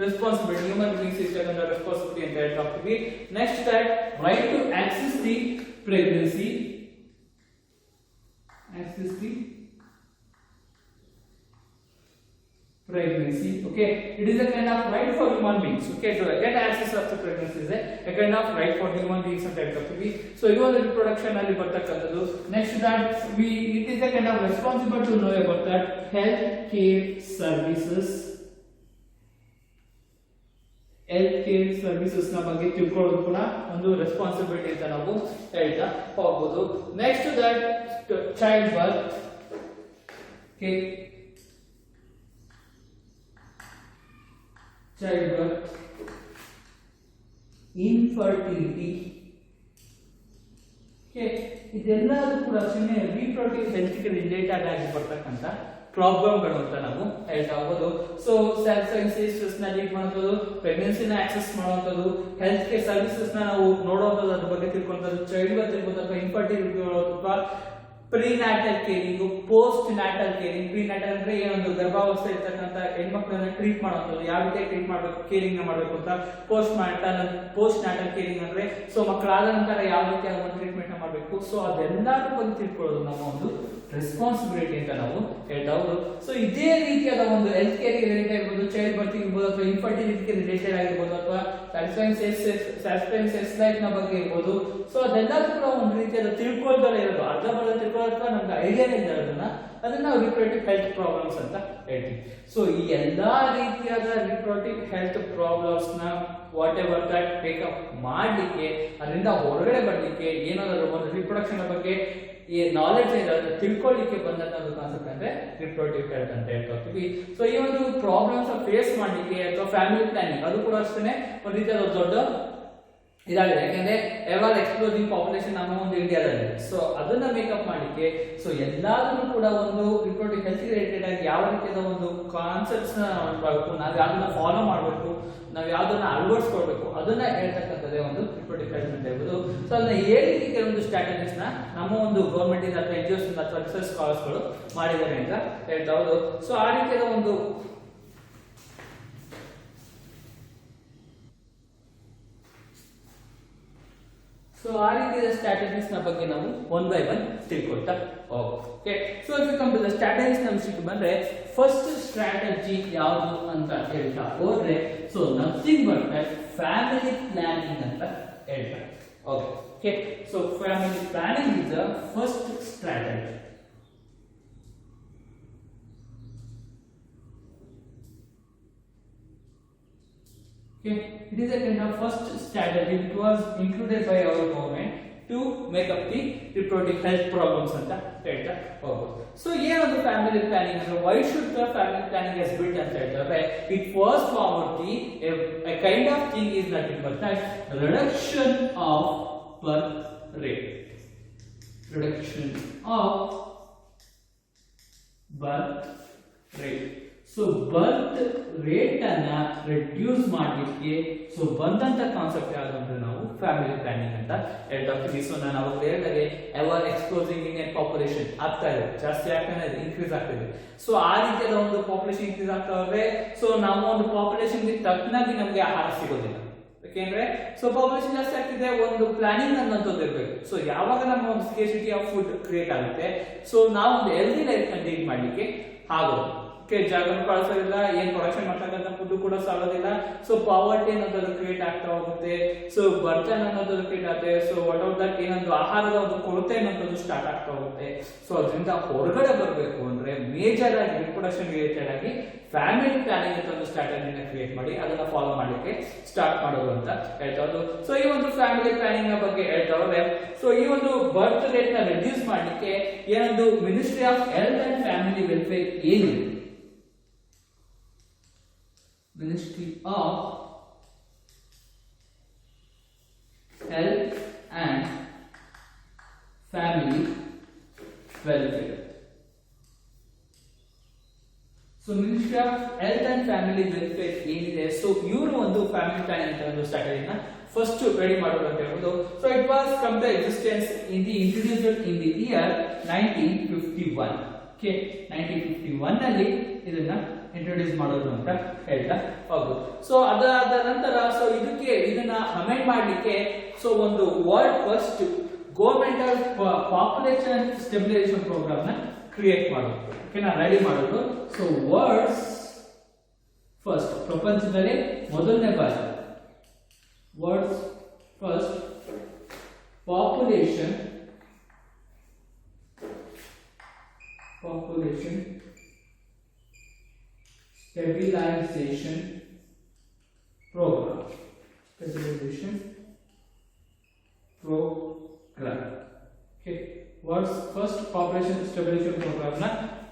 responsibility, human beings is taken the responsibility ಅಂತ ಹೇಳ್ತಾ ಹೋಗ್ತೀವಿ. Next that right to access the pregnancy, access the pregnancy. Okay, it is a kind of right for human beings. Okay, to get access of the pregnancy is a kind of right for human beings ಅಂತ ಹೇಳ್ತೀವಿ. So ಇದು ಒಂದು reproduction ಅಲ್ಲಿ ಬರ್ತಕ್ಕಂಥದ್ದು. Next that it is a kind of responsible to know about that health care services, health care services ನ ಬಗ್ಗೆ ತಿಳ್ಕೊಳ್ಳೋದು ಕೂಡ ಒಂದು ರೆಸ್ಪಾನ್ಸಿಬಿಲಿಟಿ ಅಂತ ನಾವು ಹೇಳ್ತಾ ಹೋಗ್ಬೋದು. Next that child birth, child birth, infertility, ಇದೆಲ್ಲದೂ ಕೂಡ ರೀಪ್ರೊಡಕ್ಟಿವ್ ಹೆಲ್ತ್ ಗೆ ರಿಲೇಟೆಡ್ ಆಗಿ ಬರ್ತಕ್ಕಂಥ ಪ್ರಾಬ್ಲಮ್ಗಳು ಅಂತ ನಾವು ಹೇಳ್ತಾ ಹೋಗೋದು. ಸೊ ಸೆಲ್ಫ್ ಸೈನ್ಸಸ್ ನ ಲೀಡ್ ಮಾಡುವಂಥದ್ದು, ಪ್ರೆಗ್ನೆನ್ಸಿನ ಆಕ್ಸೆಸ್ ಮಾಡುವಂಥದ್ದು, ಹೆಲ್ತ್ ಕೇರ್ ಸರ್ವಿಸಸ್ ನ ನಾವು ನೋಡುವಂಥದ್ದು, ಅದ್ರ ಬಗ್ಗೆ ತಿಳ್ಕೊಳ್ಳೋದು, ಚೈಲ್ಡ್ ಬರ್ತ್ ಇರ್ಬೋದು ಅಥವಾ ಇನ್ಫರ್ಟಿಲಿಟಿ ಅಥವಾ ಪ್ರಿನ್ಯಾಟಲ್ ಕೇರಿಂಗ್, ಪೋಸ್ಟ್ ನ್ಯಾಟಲ್ ಕೇರಿಂಗ್. ಪ್ರಿನ್ಯಾಟಲ್ ಅಂದ್ರೆ ಏನೊಂದು ಗರ್ಭಾವಸ್ಥೆ ಇರ್ತಕ್ಕಂಥ ಹೆಣ್ಮಕ್ಳನ್ನ ಟ್ರೀಟ್ ಮಾಡುವಂಥದ್ದು, ಯಾವ ರೀತಿ ಟ್ರೀಟ್ ಮಾಡಬೇಕು, ಕೇರಿಂಗ್ ಮಾಡಬೇಕು ಅಂತ. ಪೋಸ್ಟ್ ನ್ಯಾಟಲ್ ಕೇರಿಂಗ್ ಅಂದ್ರೆ ಸೊ ಮಕ್ಕಳಾದ ನಂತರ ಯಾವ ರೀತಿಯಾದ ಒಂದು ಟ್ರೀಟ್ಮೆಂಟ್ ಮಾಡಬೇಕು. ಸೊ ಅದೆಲ್ಲರ ಬಗ್ಗೆ ತಿಳ್ಕೊಳ್ಳೋದು ನಮ್ಮ ಒಂದು ರೆಸ್ಪಾನ್ಸಿಬಿಲಿಟಿ ಅಂತ ನಾವು ಹೇಳ್ತಾ ಹೋಗೋದು. ಸೊ ಇದೇ ರೀತಿಯಾದ ಒಂದು ಹೆಲ್ತ್ ಕೇರ್ ರಿಲೇಟೆಡ್ ಇರ್ಬೋದು, ಚೈಲ್ಡ್ ಬರ್ತ್ ಇರ್ಬೋದು ಅಥವಾ ಇನ್ಫರ್ಟಿಲಿಟಿಗೆ ರಿಲೇಟೆಡ್ ಆಗಿರ್ಬೋದು ಅಥವಾ ಸ್ಯಾಟಿಸ್ಫೈಯಿಂಗ್ ಸೆಕ್ಸ್ ಲೈಫ್ ನ ಬಗ್ಗೆ ಇರ್ಬೋದು. ಸೊ ಅದೆಲ್ಲದೂ ಕೂಡ ಒಂದು ರೀತಿಯಾದ ತಿಳ್ಕೊಳ್ದಲ್ಲೇ ಇರೋದು, ಅರ್ಧ ಬರ್ಧ ತಿಳ್ಕೊಳ್ಳೋದಕ್ಕೆ ನಮ್ಗೆ ಐಡಿಯಾನೇ ಇಲ್ಲ ಇರೋದನ್ನ, ಅದನ್ನ ನಾವು ರಿಪ್ರೊಡಕ್ಟಿವ್ ಹೆಲ್ತ್ ಪ್ರಾಬ್ಲಮ್ಸ್ ಅಂತ ಹೇಳ್ತೀವಿ. ಸೊ ಈ ಎಲ್ಲಾ ರೀತಿಯಾದ ರಿಪ್ರೊಡಕ್ಟಿವ್ ಹೆಲ್ತ್ ಪ್ರಾಬ್ಲಮ್ಸ್ ನ ವಾಟ್ ಎವರ್ ದಟ್ ಮೇಕಪ್ ಮಾಡ್ಲಿಕ್ಕೆ, ಅದರಿಂದ ಹೊರಗಡೆ ಬರ್ಲಿಕ್ಕೆ, ಏನಾದರೂ ಒಂದು ರಿಪ್ರೊಡಕ್ಷನ್ ಬಗ್ಗೆ ನಾಲೆಡ್ಜ್ ಇರೋದು ತಿಳ್ಕೊಳ್ಳಿಕ್ಕೆ ಬಂದಂತ ಒಂದು ಕಾನ್ಸೆಪ್ಟ್ ಅಂದ್ರೆ ರಿಪ್ರೊಡಕ್ಟಿವ್ ಹೆಲ್ತ್ ಅಂತ ಹೇಳ್ತಾ ಹೋಗ್ತೀವಿ. ಸೊ ಈ ಒಂದು ಪ್ರಾಬ್ಲಮ್ಸ್ ಫೇಸ್ ಮಾಡ್ಲಿಕ್ಕೆ ಅಥವಾ ಫ್ಯಾಮಿಲಿ ಪ್ಲಾನಿಂಗ್ ಅದು ಕೂಡ ಅಷ್ಟೇ ಒಂದು ರೀತಿಯಾದ ದೊಡ್ಡ ಇದಾಗಿದೆ. ಯಾಕಂದ್ರೆ ಎವರ್ ಎಕ್ಸ್ಪ್ಲೋಸಿಂಗ್ ಪಾಪ್ಯುಲೇಷನ್ ನಮ್ಮ ಒಂದು ಇಂಡಿಯಾದಲ್ಲಿ. ಸೊ ಅದನ್ನ ಮೇಕಪ್ ಮಾಡ್ಲಿಕ್ಕೆ ಸೊ ಎಲ್ಲಾದ್ರೂ ಕೂಡ ಒಂದು ರಿಪ್ರೊಡಕ್ಟಿವ್ ಹೆಲ್ತ್ ರಿಲೇಟೆಡ್ ಆಗಿ ಯಾವ ರೀತಿಯಾದ ಒಂದು ಕಾನ್ಸೆಪ್ಟ್ಸ್ ನ ಮಾಡಬೇಕು, ನಾವು ಯಾವ್ದನ್ನ ಫಾಲೋ ಮಾಡಬೇಕು, ನಾವು ಯಾವ್ದನ್ನ ಅಳವಡಿಸ್ಕೊಳ್ಬೇಕು, ಅದನ್ನ ಹೇಳ್ತಕ್ಕಂಥದ್ದೇ ಒಂದು ರಿಪ್ರೊಡಕ್ಟಿವ್ ಹೆಲ್ತ್ ಅಂತ ಹೇಳ್ಬೋದು. ಸೊ ಅದನ್ನ ಹೇಳಿ ಕೆಲವೊಂದು ಸ್ಟ್ರಾಟಜೀಸ್ ನ ನಮ್ಮ ಒಂದು ಗೌರ್ಮೆಂಟ್ ಇಂದ ಅಥವಾ NGOs ಅಥವಾ ರಿಸರ್ಚ್ ಸ್ಕಾಲರ್ಸ್ ಗಳು ಮಾಡಿದ್ದಾರೆ ಅಂತ ಹೇಳ್ತಾ ಹೋದು. ಸೊ ಆ ರೀತಿಯಾದ ಒಂದು ಆ ರೀತಿಯ ಸ್ಟ್ರಾಟಜೀಸ್ ನ ಬಗ್ಗೆ ನಾವು ಒನ್ ಬೈ ಒನ್ ತಿಳ್ಕೊಳ್ತಾ okay. So if you come to the strategies ನ ವಿಷಯಕ್ಕೆ ಬಂದ್ರೆ ಫಸ್ಟ್ ಸ್ಟ್ರಾಟಜಿ ಯಾವುದು ಅಂತ ಹೇಳ್ತಾ ಹೋದ್ರೆ so nothing but family planning ಅಂತ ಹೇಳ್ತಾರೆ. Okay, so family planning is the first strategy. Okay, it is a kind of first strategy which was included by our government to make up the reproductive health problems ಅಂತ ಹೇಳ್ತಾ ಹೋಗ್ಬೋದು. So ಏನೊಂದು family planning ಅಂದ್ರೆ Y should the family planning is built ಅಂತ ಹೇಳ್ತಾರೆ. It was forward the a kind of thing is nothing but that reduction of birth rate, reduction of birth rate. So birth rate ಅನ್ನ reduce ಮಾಡಲಿಕ್ಕೆ so ಬಂದಂತ concept ಯಾವುದು ಅಂದ್ರೆ ನಾವು family planning ಅಂತ ಹೇಳ್ತಾ ಹೋಗ್ತೀವಿ. ಸೊ ನಾನು ಅವಾಗ ಹೇಳಿದಾಗೆ ಎವರ್ ಎಕ್ಸ್ಪ್ಲೋಸಿಂಗ್ ಇಂಡಿಯನ್ ಪಾಪ್ಯುಲೇಷನ್ ಆಗ್ತಾ ಇದೆ, ಜಾಸ್ತಿ ಆಗ್ತಾನೆ ಇದೆ, ಇನ್ಕ್ರೀಸ್ ಆಗ್ತಿದೆ. ಸೊ ಆ ರೀತಿಯಾದ ಒಂದು ಪಾಪ್ಯುಲೇಷನ್ ಇನ್ಕ್ರೀಸ್ ಆಗ್ತಾ ಹೋದ್ರೆ ಸೊ ನಾವು ಒಂದು ಪಾಪ್ಯುಲೇಷನ್ ಗೆ ತಕ್ಕನಾಗಿ ನಮಗೆ ಆಹಾರ ಸಿಗೋದಿಲ್ಲ. ಯಾಕೆಂದ್ರೆ ಸೊ ಪಾಪ್ಯುಲೇಷನ್ ಜಾಸ್ತಿ ಆಗ್ತಿದೆ, ಒಂದು ಪ್ಲಾನಿಂಗ್ ಅನ್ನೋದು ಇರಬೇಕು. ಸೊ ಯಾವಾಗ ನಮ್ಮ ಒಂದು ಸ್ಕೇರ್ಸಿಟಿ ಆಫ್ ಫುಡ್ ಕ್ರಿಯೇಟ್ ಆಗುತ್ತೆ ಸೊ ನಾವು ಒಂದು ಹೆಲ್ದಿ ಲೈಫ್ ನ ಲೀಡ್ ಮಾಡ್ಲಿಕ್ಕೆ ಆಗೋದು. ಜಾಗವನ್ನು ಕಳಿಸೋದಿಲ್ಲ, ಏನ್ ಪ್ರೊಡಕ್ಷನ್ ಮಾಡ್ತಕ್ಕಂಥ ಫುಡ್ ಕೂಡ ಸಾಗೋದಿಲ್ಲ. ಸೊ ಪಾವರ್ಟಿ ಅನ್ನೋದು ಕ್ರಿಯೇಟ್ ಆಗ್ತಾ ಹೋಗುತ್ತೆ. ಸೊ ಬರ್ಜನ್ ಅನ್ನೋದು ಕ್ರಿಯೇಟ್ ಆಗುತ್ತೆ. ಸೊ ವಾಟ್ ಔಟ್ ದಟ್ ಏನೊಂದು ಆಹಾರದ ಒಂದು ಕೊರತೆ ಅನ್ನೋದು ಸ್ಟಾರ್ಟ್ ಆಗ್ತಾ ಹೋಗುತ್ತೆ. ಸೊ ಅದರಿಂದ ಹೊರಗಡೆ ಬರಬೇಕು ಅಂದ್ರೆ ಮೇಜರ್ ಆಗಿ ರಿಪ್ರೊಡಕ್ಷನ್ ರಿಲೇಟೆಡ್ ಆಗಿ ಫ್ಯಾಮಿಲಿ ಪ್ಲಾನಿಂಗ್ ಅಂತ ಒಂದು ಸ್ಟ್ರಾಟಜಿನ ಕ್ರಿಯೇಟ್ ಮಾಡಿ ಅದನ್ನ ಫಾಲೋ ಮಾಡ್ಲಿಕ್ಕೆ ಸ್ಟಾರ್ಟ್ ಮಾಡೋದು ಅಂತ ಹೇಳ್ತಾ ಹೋದ್ರು. ಸೊ ಈ ಒಂದು ಫ್ಯಾಮಿಲಿ ಪ್ಲಾನಿಂಗ್ ನ ಬಗ್ಗೆ ಹೇಳ್ತಾ ಹೋದ್ರೆ ಸೊ ಈ ಒಂದು ಬರ್ತ್ ರೇಟ್ ನ ರೆಡ್ಯೂಸ್ ಮಾಡ್ಲಿಕ್ಕೆ ಏನೊಂದು ministry of health and family welfare ಏನಿದೆ, Ministry of Health and Family Welfare. So Ministry of Health and Family Welfare ಏನಿದೆ ಸೊ ಇವರು ಒಂದು ಫ್ಯಾಮಿಲಿ ಪ್ಲಾನಿಂಗ್ ಅಂತ ಒಂದು ಸ್ಟ್ರಾಟಜಿನ ಫಸ್ಟ್ ರೆಡಿ ಮಾಡೋದು ಅಂತ ಹೇಳ್ಬೋದು. So it was come to existence in the introduced in the year 1951. Okay, 1951 ನಲ್ಲಿ ಇದನ್ನ ಇಂಟ್ರೊಡ್ಯೂಸ್ ಮಾಡೋದು ಅಂತ ಹೇಳ್ತಾ ಹೋಗೋದು. ಸೊ ಅದಾದ ನಂತರ ಸೊ ಇದನ್ನ ಅಮೆಂಡ್ ಮಾಡ್ಲಿಕ್ಕೆ ಸೊ ಒಂದು world first governmental population stabilisation programme ನ ಕ್ರಿಯೇಟ್ ಮಾಡೋದು. ಓಕೆನಾ, ರೆಡಿ ಮಾಡೋದು. ಸೊ ವರ್ಲ್ಡ್ಸ್ ಫಸ್ಟ್, ಪ್ರಪಂಚದಲ್ಲಿ ಮೊದಲನೇ ಬಾರಿ world's first population stabilization program. Okay, world's first population stabilization program ನ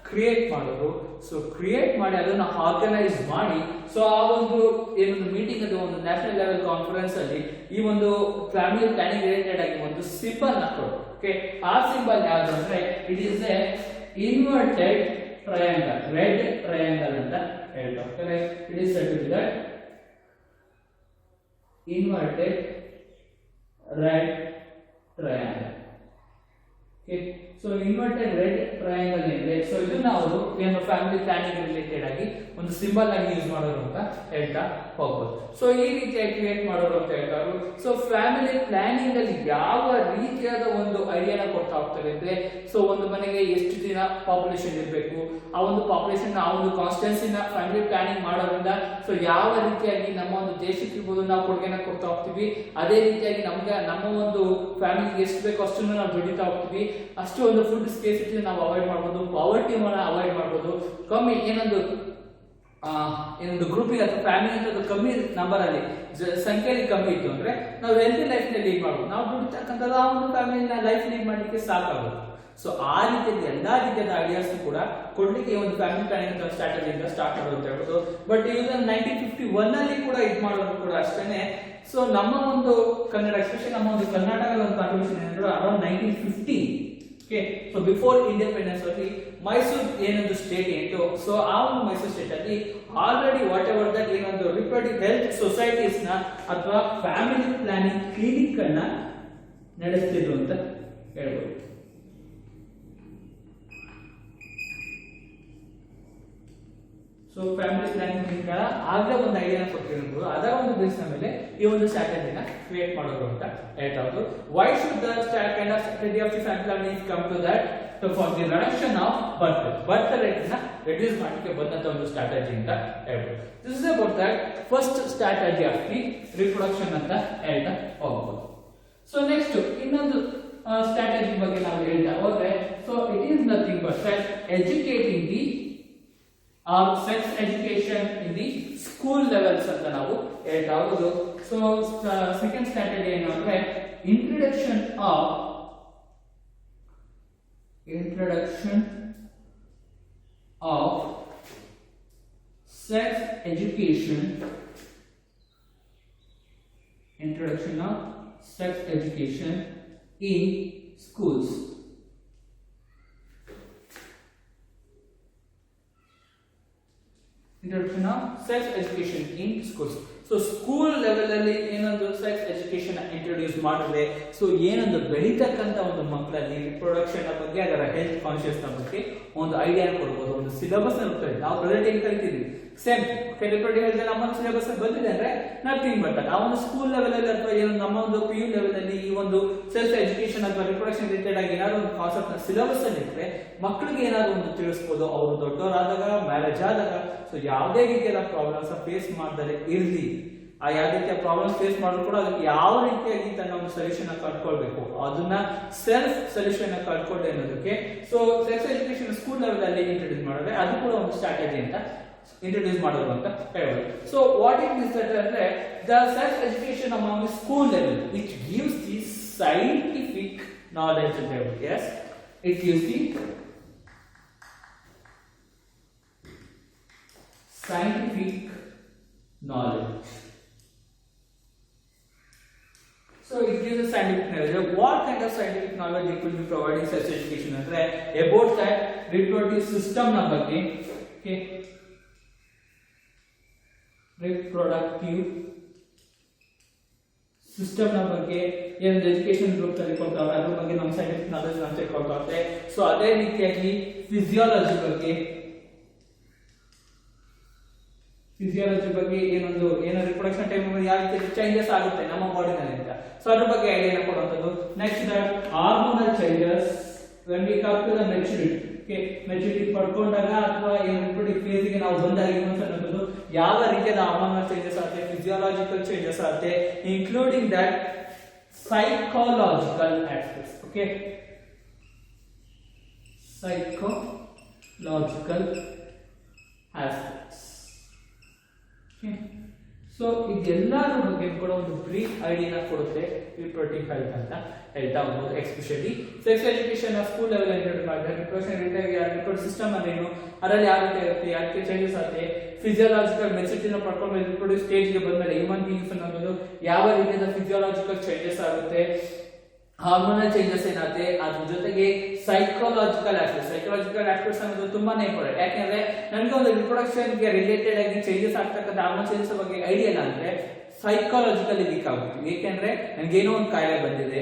ಕ್ರಿಯೇಟ್ ಮಾಡೋದು. ಸೊ ಕ್ರಿಯೇಟ್ ಮಾಡಿ ಅದನ್ನ ಆರ್ಗನೈಸ್ ಮಾಡಿ ಸೊ ಆ ಒಂದು ಏನೊಂದು ಮೀಟಿಂಗ್ ಅದು ಒಂದು ನ್ಯಾಷನಲ್ ಲೆವೆಲ್ ಕಾನ್ಫರೆನ್ಸ್ ಅಲ್ಲಿ ಈ ಒಂದು ಫ್ಯಾಮಿಲಿ ಪ್ಲಾನಿಂಗ್ ರಿಲೇಟೆಡ್ ಆಗಿ ಒಂದು ಸಿಂಬಲ್ ಹಾಕೋದು. ಓಕೆ, ಆ ಸಿಂಬಲ್ ಯಾವುದು ಅಂದ್ರೆ it is a inverted triangle, red triangle ಅಂತ ಹೇಳ್ತಾರೆ. It is said to be that inverted red triangle. Okay, so inverted red triangle ಏನಿದೆ ಸೊ ಇದನ್ನ ಅವರು ಏನು ಫ್ಯಾಮಿಲಿ ಪ್ಲಾನಿಂಗ್ ರಿಲೇಟೆಡ್ ಆಗಿ ಒಂದು ಸಿಂಬಲ್ ಆಗಿ ಯೂಸ್ ಮಾಡೋದು ಅಂತ ಹೇಳ್ತಾ ಹೋಗ್ಬೋದು. ಸೊ ಈ ರೀತಿಯಾಗಿ ಕ್ರಿಯೇಟ್ ಮಾಡೋದು ಅಂತ ಹೇಳ್ತಾರೆ. ಸೊ ಫ್ಯಾಮಿಲಿ ಪ್ಲಾನಿಂಗ್ ಅಲ್ಲಿ ಯಾವ ರೀತಿಯಾದ ಒಂದು ಐಡಿಯಾನ ಕೊಡ್ತಾ ಹೋಗ್ತಾರೆ ಅಂದ್ರೆ ಸೊ ಒಂದು ಮನೆಗೆ ಎಷ್ಟು ದಿನ ಪಾಪ್ಯುಲೇಷನ್ ಇರಬೇಕು, ಆ ಒಂದು ಪಾಪ್ಯುಲೇಷನ್ ಆ ಒಂದು ಕಾನ್ಸ್ಟೆನ್ಸಿನ ಫ್ಯಾಮಿಲಿ ಪ್ಲಾನಿಂಗ್ ಮಾಡೋದ್ರಿಂದ ಸೊ ಯಾವ ರೀತಿಯಾಗಿ ನಮ್ಮ ಒಂದು ದೇಶಕ್ಕೆ ಇರ್ಬೋದು ನಾವು ಕೊಡುಗೆನ ಕೊಡ್ತಾ ಹೋಗ್ತೀವಿ, ಅದೇ ರೀತಿಯಾಗಿ ನಮ್ಗೆ ನಮ್ಮ ಒಂದು ಫ್ಯಾಮಿಲಿಗೆ ಎಷ್ಟು ಬೇಕೋ ಅಷ್ಟನ್ನು ನಾವು ದುಡಿತಾ ಹೋಗ್ತೀವಿ. ಅಷ್ಟು ಒಂದು ಫುಡ್ ಸ್ಕೇರ್ಸಿಟಿ ನಾವು ಅವಾಯ್ಡ್ ಮಾಡ್ಬೋದು, ಪಾವರ್ಟಿ ಅವಾಯ್ಡ್ ಮಾಡ್ಬೋದು. ಕಮ್ಮಿ ಏನೊಂದು ಗ್ರೂಪಿಗೆ ಅಥವಾ ಫ್ಯಾಮಿಲಿ ಅಂತ ಕಮ್ಮಿ ನಂಬರ್ ಅಲ್ಲಿ ಸಂಖ್ಯೆಯಲ್ಲಿ ಕಮ್ಮಿ ಇತ್ತು ಅಂದ್ರೆ ನಾವು ಹೆಲ್ತಿ ಲೈಫ್ ನ ಲೀಡ್ ಮಾಡ್ಬೋದು. ನಾವು ದುಡಿತಕ್ಕಂಥದ್ದು ಆ ಒಂದು ಫ್ಯಾಮಿಲಿನ ಲೈಫ್ ಲೀಡ್ ಮಾಡ್ಲಿಕ್ಕೆ ಸಾಕಾಗುತ್ತೆ. ಸೊ ಆ ರೀತಿಯಲ್ಲಿ ಎಲ್ಲಾ ರೀತಿಯಾದ ಐಡಿಯಾಸ್ ಕೂಡ ಕೊಡ್ಲಿಕ್ಕೆ ಒಂದು ಫ್ಯಾಮಿಲಿ ಪ್ಲಾನಿಂಗ್ ಸ್ಟ್ರಾಟಜಿ ಇಂದ ಸ್ಟಾರ್ಟ್ ಮಾಡೋದು ಅಂತ ಹೇಳ್ಬೋದು. ಬಟ್ ಇದನ್ನ 1951 ಅಲ್ಲಿ ಕೂಡ ಇದು ಮಾಡೋದು ಕೂಡ ಅಷ್ಟೇನೆ. ಸೊ ನಮ್ಮ ಒಂದು ಕನ್ನಡ ಎಸ್ಪೆಷಲಿ ನಮ್ಮ ಒಂದು ಕರ್ನಾಟಕದ ಒಂದು ಕಾಂಟ್ರಿಬ್ಯೂಷನ್ ಏನಂದ್ರೆ around 1950. Okay, so before independence ಅಲ್ಲಿ ಮೈಸೂರು ಏನೊಂದು ಸ್ಟೇಟ್ ಏನಿತ್ತು ಸೊ ಆ ಒಂದು ಮೈಸೂರು ಸ್ಟೇಟ್ ಅಲ್ಲಿ ಆಲ್ರೆಡಿ ವಾಟ್ ಎವರ್ ದಟ್ ಏನೊಂದು ರಿಪ್ರೊಡಕ್ಟಿವ್ ಹೆಲ್ತ್ ಸೊಸೈಟೀಸ್ ನ ಅಥವಾ ಫ್ಯಾಮಿಲಿ ಪ್ಲಾನಿಂಗ್ ಕ್ಲಿನಿಕ್ ಅನ್ನ ನಡೆಸ್ತಿದ್ರು ಅಂತ ಹೇಳ್ಬೋದು. ಸೊ ಫ್ಯಾಮಿಲಿ ಪ್ಲಾನಿಂಗ್ ಕ್ಲಿನಿಕ್ ಆಗ ಒಂದು ಐಡಿಯಾ ಕೊಟ್ಟಿರ್ಬೋದು, ಅದರ ಒಂದು ಬೇಸ್ ಮೇಲೆ ಈ ಒಂದು ಸ್ಟ್ರಾಟಜಿನ ಕ್ರಿಯೇಟ್ ಮಾಡೋದು ಅಂತ ಹೇಳ್ತಾ ಹೋದ್ರು. Why should the kind of strategy of the family planning come to that for the reduction of birth rate ನ ರಿಡ್ಯೂಸ್ ಮಾಡಲಿಕ್ಕೆ ಬಂದಂತ ಒಂದು ಸ್ಟ್ರಾಟಜಿ ಅಂತ ಹೇಳ್ಬೋದು. This is about that first strategy of the reproduction ಅಂತ ಹೇಳ್ತಾ ಹೋಗ್ಬೋದು. ಸೊ ನೆಕ್ಸ್ಟ್ ಇನ್ನೊಂದು ಸ್ಟ್ರಾಟಜಿ ಬಗ್ಗೆ ನಾವು ಹೇಳ್ತಾ ಹೋದ್ರೆ so it is nothing but educating the sex education in the school levels ಅಂತ ನಾವು ಹೇಳ್ತಾ ಹೋಗೋದು. ಸೊ ಸೆಕೆಂಡ್ ಸ್ಟ್ರಾಟಜಿ ಏನು ಅಂದ್ರೆ introduction of sex education in schools. Introduction of sex education in schools. So school level ಅಲ್ಲಿ ಏನೊಂದು sex education introduce ಮಾಡಿದ್ರೆ so ಏನೊಂದು ಬೆಳೀತಕ್ಕಂತ ಒಂದು ಮಕ್ಕಳಲ್ಲಿ ರಿಪ್ರೊಡಕ್ಷನ್ ಬಗ್ಗೆ ಅದರ ಹೆಲ್ತ್ ಕಾನ್ಶಿಯಸ್ ನ ಬಗ್ಗೆ ಒಂದು ಐಡಿಯಾ ಕೊಡ್ಬೋದು, ಒಂದು ಸಿಲೆಬಸ್ ಇರ್ತದೆ. ನಾವು ಪ್ರೆಸೆಂಟ್ ಏನ್ ಕಲಿತಿದ್ವಿ ಸೇಮ್ ರಿಪ್ರೊಡಕ್ಟಿವ್ ಹೆಲ್ತ್ ನಮ್ಮ ಸಿಲೆಬಸ್ ಬಂದಿದೆ ಅಂದ್ರೆ ನಥಿಂಗ್ ಬಟ್ ಆ ಒಂದು ಸ್ಕೂಲ್ ಲೆವೆಲ್ ಅಲ್ಲಿ ಅಥವಾ ಏನು ನಮ್ಮ ಒಂದು PU ಲೆವೆಲ್ ಅಲ್ಲಿ ಈ ಒಂದು ಸೆಲ್ಫ್ ಎಜುಕೇಶನ್ ಅಥವಾ ರಿಪ್ರೊಡಕ್ಷನ್ ರಿಲೇಟೆಡ್ ಆಗಿ ಏನಾದ್ರು ಒಂದು ಕಾನ್ಸೆಪ್ಟ್ ನ ಸಿಲೆಬಸ್ ಅಲ್ಲಿ ಇದ್ರೆ ಮಕ್ಕಳಿಗೆ ಏನಾದ್ರು ಒಂದು ತಿಳಿಸ್ಬೋದು. ಅವರು ದೊಡ್ಡವರಾದಾಗ ಮ್ಯಾರೇಜ್ ಆದಾಗ ಸೊ ಯಾವುದೇ ರೀತಿಯಾದ ಪ್ರಾಬ್ಲಮ್ಸ್ ಫೇಸ್ ಮಾಡ್ದರೆ ಇರ್ಲಿ, ಆ ಯಾವ ರೀತಿಯ ಪ್ರಾಬ್ಲಮ್ ಫೇಸ್ ಮಾಡಿದ್ರು ಕೂಡ ಅದಕ್ಕೆ ಯಾವ ರೀತಿಯಾಗಿ ತನ್ನ ಒಂದು ಸೊಲ್ಯೂಷನ್ ಕಂಡುಕೊಳ್ಬೇಕು ಅದನ್ನ ಸೆಲ್ಫ್ ಸೊಲ್ಯೂಷನ್ ಕಂಡುಕೊಳ್ಳಿ ಅನ್ನೋದಕ್ಕೆ so sex education school level ಅಲ್ಲಿ ಇಂಟ್ರೊಡ್ಯೂಸ್ ಮಾಡಿದ್ರೆ ಅದು ಕೂಡ ಒಂದು ಸ್ಟ್ರಾಟಜಿ ಅಂತ ಇಂಟ್ರೊಡ್ಯೂಸ್ ಮಾಡೋದು ಅಂತ ಹೇಳ್ಬೋದು. ಸೊ ವಾಟ್ ಇಟ್ ಮೀನ್ಸ್ ಅಂದ್ರೆ the sex education among school level which gives the scientific knowledge ಅಂತ ಹೇಳ್ಬೋದು. Yes, it gives the scientific knowledge. So it gives a scientific knowledge. What kind of scientific knowledge it will be providing sex education andre about that reproductive system na bagge. Okay, reproductive system ನ ಬಗ್ಗೆ ಏನೊಂದು education group ತೆಗೆದುಕೊಳ್ತಾವೆ ಅದ್ರ ಬಗ್ಗೆ ನಮ್ಮ scientific knowledge ನ ತೆಗೆದುಕೊಳ್ತಾವೆ. So ಅದೇ ರೀತಿಯಾಗಿ physiology ಬಗ್ಗೆ ಏನೋ ರಿಪ್ರೊಡಕ್ಷನ್ ಟೈಮ್ ಯಾವ ರೀತಿ ಚೇಂಜಸ್ ಆಗುತ್ತೆ ನಮ್ಮ ಬಾಡಿನಲ್ಲಿ ಅಂತ, ಸೊ ಅದ್ರ ಬಗ್ಗೆ ಐಡಿಯಾ ಕೊಡುವಂಥದ್ದು. Next hormonal changes when we come to the maturity. Maturity ಪಡ್ಕೊಂಡಾಗ ಅಥವಾ ರಿಪ್ರೊಡಕ್ಟಿವ್ ಫೇಸ್ ಗೆ ನಾವು ಬಂದಾಗ ಅನ್ನೋದು ಯಾವ ರೀತಿಯ ಹಾರ್ಮೋನಲ್ ಚೇಂಜಸ್ ಆಗುತ್ತೆ, ಫಿಸಿಯಾಲಜಿಕಲ್ ಚೇಂಜಸ್ ಆಗುತ್ತೆ, including that psychological aspects. Psychological aspects. So ಇದೆಲ್ಲರ ಬಗ್ಗೆ ಕೂಡ ಒಂದು ಬ್ರೀಫ್ ಐಡಿಯಾನ ಕೊಡುತ್ತೆ ರಿಪ್ರೊಡಕ್ಟಿವ್ ಹೆಲ್ತ್ ಅಂತ ಹೇಳ್ತಾ ಹೋಗ್ಬೋದು. Especially sex education school level introduce ಮಾಡಿದ್ರೆ ರಿಪ್ರೊಡಕ್ಟಿವ್ ಸಿಸ್ಟಮ್ ಅಂದ್ರೇನು, ಅದರಲ್ಲಿ ಯಾವ ರೀತಿ ಇರುತ್ತೆ, ಯಾಕೆ ಚೇಂಜಸ್ ಆಗುತ್ತೆ, ಫಿಸಿಯಾಲಜಿಕಲ್ ಮೆಚುರಿಟಿನ ಪಡ್ಕೊಂಡು ರಿಪ್ರೊಡಕ್ಟಿವ್ ಸ್ಟೇಜ್ಗೆ ಬಂದರೆ ಹ್ಯೂಮನ್ ಬೀಯಿಂಗ್ಸ್ ಅನ್ನೋದು ಯಾವ ರೀತಿಯ ಫಿಸಿಯಾಲಜಿಕಲ್ ಚೇಂಜಸ್ ಆಗುತ್ತೆ, ಹಾರ್ಮೋನಲ್ ಚೇಂಜಸ್ ಏನಾಗುತ್ತೆ, ಅದ್ರ ಜೊತೆಗೆ ಸೈಕಾಲಜಿಕಲ್ ಆಸ್ಪೆಕ್ಟ್ಸ್ ಅನ್ನೋದು ತುಂಬಾನೇ ಇಂಪಾರ್ಟೆಂಟ್. ಯಾಕೆಂದ್ರೆ ನನಗೆ ಒಂದು ರಿಪ್ರೊಡಕ್ಷನ್ ಗೆ ರಿಲೇಟೆಡ್ ಆಗಿ ಚೇಂಜಸ್ ಆಗ್ತಕ್ಕಂಥ ಹಾರ್ಮೋನ್ ಚೇಂಜಸ್ ಬಗ್ಗೆ ಐಡಿಯಾ ಇಲ್ಲ ಅಂದ್ರೆ ಸೈಕಾಲಜಿಕಲಿ ವೀಕ್ ಆಗುತ್ತೆ. ಏಕೆಂದ್ರೆ ನನಗೇನೋ ಒಂದು ಕಾಯಿಲೆ ಬಂದಿದೆ,